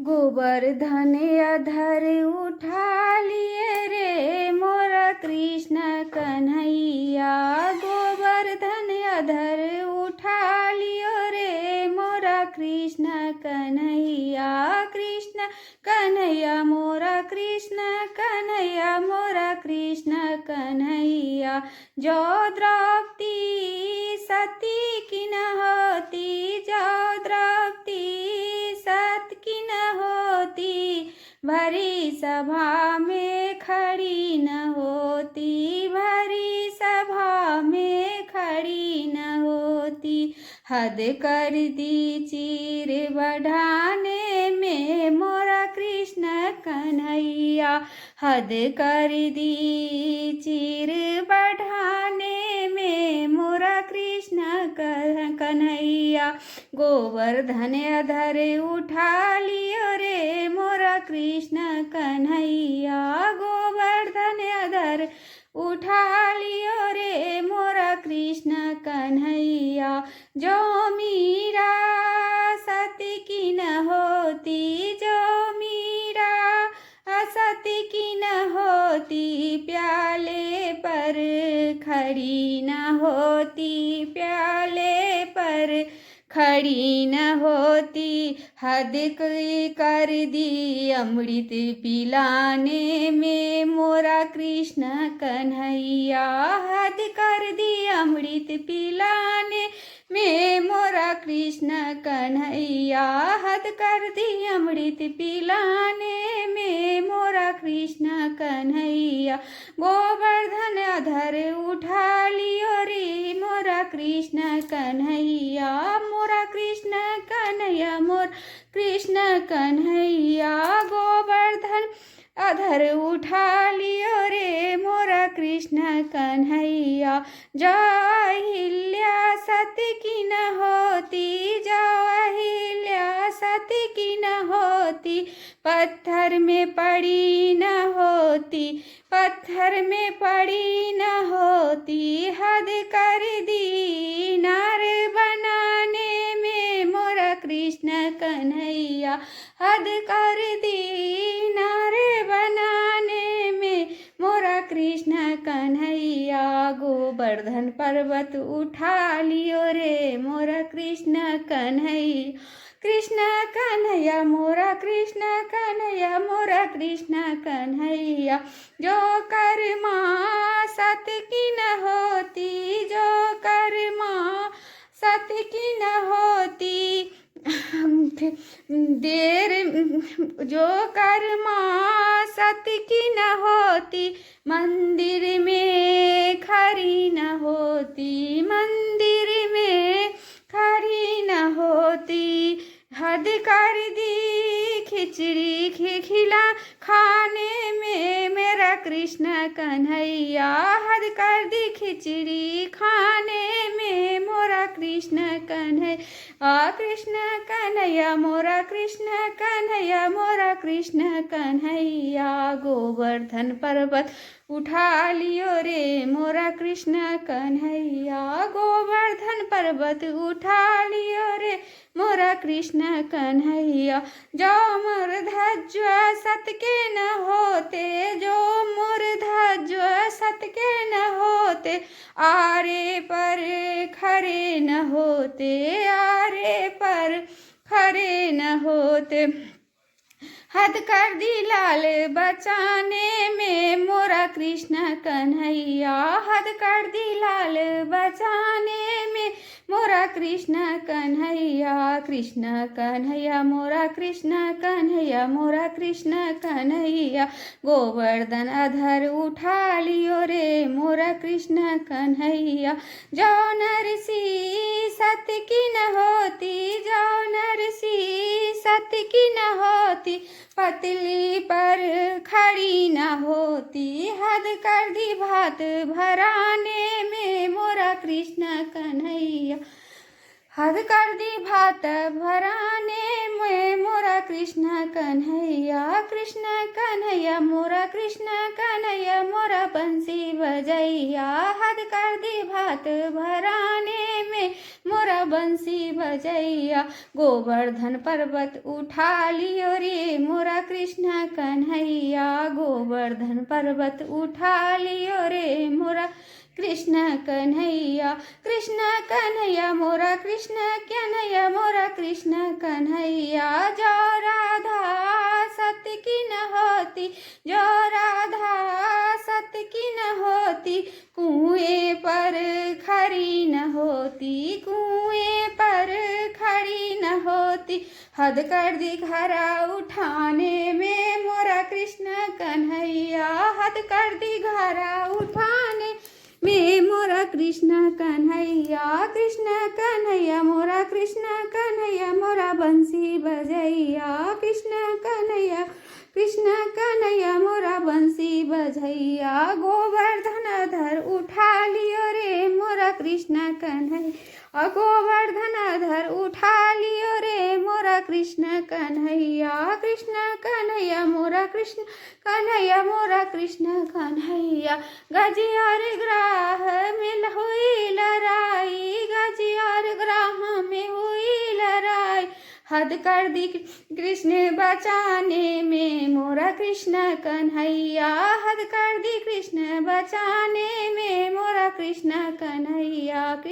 गोवर्धन अधर उठा लिए रे मोरा कृष्ण कन्हैया। गोवर्धन अधर उठा लियो रे मोरा कृष्ण कन्हैया। कृष्ण कन्हैया मोरा कृष्ण कन्हैया मोरा कृष्ण कन्हैया। जो द्रौपदी सती की न होती, जो द्रौपदी सत की न होती, भरी सभा में खड़ी न होती, भरी सभा में खड़ी न होती। हद कर दी चीर बढ़ाने में मोरा कृष्ण कन्हैया। हद कर दी चीर बढ़ाने में मोरा कृष्ण कन्हैया। गोवर्धन अधर उठा लियो रे मोरा कृष्ण कन्हैया। गोवर्धन अधर उठा लियो रे मोरा कृष्ण कन्हैया। जो मीरा सती की न होती, जो मीरा सती की न होती, प्याले पर खड़ी न होती, प्याले पर खड़ी न होती। हद कर दी अमृत पिलाने में मोरा कृष्ण कन्हैया। हद कर दी अमृत पिलाने में मोरा कृष्ण कन्हैया। हद कर दी अमृत पिलाने में मोरा कृष्ण कन्हैया। गोवर्धन अधर उठा लियो रे मोरा कृष्ण कन्हैया। मोरा कृष्ण कन्हैया मोर कृष्ण कन्हैया। गोवर्धन अधर उठा लियो रे मोरा कृष्ण कन्हैया। जो अहिल्या सती की न होती, जो अहिल्या सती की न होती, पत्थर में पड़ी न होती, पत्थर में पड़ी न होती। हद कर दी नार बनाने में मोरा कृष्ण कन्हैया। हद कर दी नार बनाने में मोरा कृष्ण कन्हैया। गोवर्धन पर्वत उठा लियो रे मोरा कृष्ण कन्हैया। कृष्ण कन्हैया मोरा कृष्ण कन्हैया मोरा कृष्ण कन्हैया। जो कर्मा सत की न होती, जो कर्मा सत की न होती, देर जो कर्मा सत की न होती, मंदिर में खड़ी न होती, मंदिर में खड़ी न होती। हद कर दी खिचड़ी खिला खाने में मेरा कृष्ण कन्हैया। हद कर दी खिचड़ी खाने में मोरा कृष्ण कन्हैया। कृष्ण कन्हैया मोरा कृष्ण कन्हैया मोरा कृष्ण कन्हैया। गोवर्धन पर्वत उठा लियो रे मोरा कृष्ण कन्हैया। गोवर्धन पर्वत उठा लियो रे मोरा कृष्ण कन्हैया। जो मोर ध्वज सत के न होते, जो मोर ध्वज सत के न होते, आरे पर खरे न होते, आरे पर खरे न होते। हद कर दी लाल बचाने में मोरा कृष्ण कन्हैया। हद कर दी लाल बचाने में मोरा कृष्ण कन्हैया। कृष्ण कन्हैया मोरा कृष्ण कन्हैया मोरा कृष्ण कन्हैया। गोवर्धन अधर उठा लियो रे मोरा कृष्ण कन्हैया। जो नरसी सत की न होती, जो नरसी सत की न होती, पतली पर खड़ी न होती। हद कर दी भात भराने में मोरा कृष्ण कन्हैया। हद कर दी भात भराने में मोरा कृष्ण कन्हैया मोरा कृष्ण कन्हैया मोरा बंसी बजैया। हद कर दी भात भराने में मोरा बंसी बजैया। गोवर्धन पर्वत उठा लियो रे मोरा कृष्ण कन्हैया, गोवर्धन पर्वत उठा लियो रे मोरा कृष्ण कन्हैया मोरा कृष्ण कन्हैया मोरा कृष्ण कन्हैया। जो राधा सत्य की न होती, जो राधा सत्य की न होती, कुएं पर खड़ी न होती, कुएं पर खड़ी न होती। हद कर दी घड़ा उठाने में मोरा कृष्ण कन्हैया, हद कर दी घड़ा उठाने में मोरा कृष्ण कन्हैया मोरा कृष्ण कन्हैया मोरा बंसी बजैया। कृष्ण कन्हैया मोरा बंसी बजैया। गोवर्धन धर उठा लियो रे मोरा कृष्ण कन्हैया, गोवर्धन धर उठा लियो रे मोरा कृष्ण कन्हैया मोरा कृष्ण कन्हैया मोरा कृष्ण कन्हैया। गज और ग्राह में हुई लड़ाई, गज और ग्राह में हुई लड़ाई। हद कर दी कृष्ण बचाने में मोरा कृष्ण कन्हैया, हद कर दी कृष्ण बचाने में मोरा कृष्ण कन्हैया।